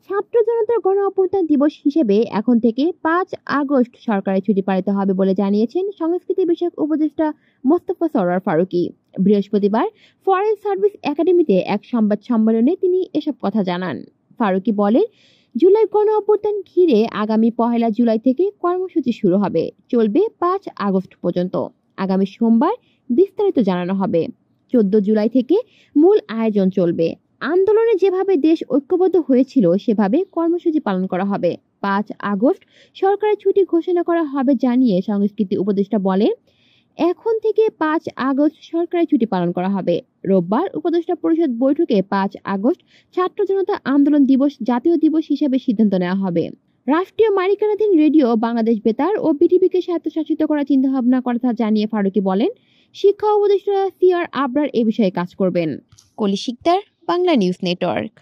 ছাত্র জনতার গণ অভ্যুত্থান দিবস হিসেবে এখন থেকে 5 আগস্ট সরকারি ছুটি পালিত হবে বলে জানিয়েছেন সংস্কৃতি বিষয়ক উপদেষ্টা মোস্তফা সরোয়ার ফারুকী। বৃহস্পতিবার ফরেন সার্ভিস একাডেমিতে এক সংবাদ সম্মেলনে তিনি এসব কথা জানান। ফারুকী বলেন, জুলাই গণ অভ্যুত্থান ঘিরে আগামী 1 জুলাই থেকে কর্মসূচি শুরু হবে, চলবে 5 আগস্ট পর্যন্ত। আগামী সোমবার বিস্তারিত জানানো হবে। 14 জুলাই থেকে মূল আয়োজন চলবে। আন্দোলনে যেভাবে দেশ ঐক্যবদ্ধ হয়েছিল সেভাবে কর্মসূচি পালন করা হবে। 5 আগস্ট সরকারি ছুটি ঘোষণা করা হবে জানিয়ে সংস্কৃতি উপদেষ্টা বলেন, এখন থেকে 5 আগস্ট সরকারি ছুটি পালন করা হবে। রোববার উপদেষ্টা পরিষদ বৈঠকে 5 আগস্ট ছাত্র জনতা আন্দোলন দিবস জাতীয় দিবস হিসেবে সিদ্ধান্ত নেওয়া হবে। রাষ্ট্রীয় মালিকানাধীন রেডিও বাংলাদেশ বেতার ও বিটিভিকে স্বায়ত্তশাসিত করার চিন্তাভাবনা কথা জানিয়ে ফারুকী বলেন, শিক্ষা উপদেষ্টা CR আবরার এ বিষয়ে কাজ করবেন। কলি শিকদার, বাংলা নিউজ নেটওয়ার্ক।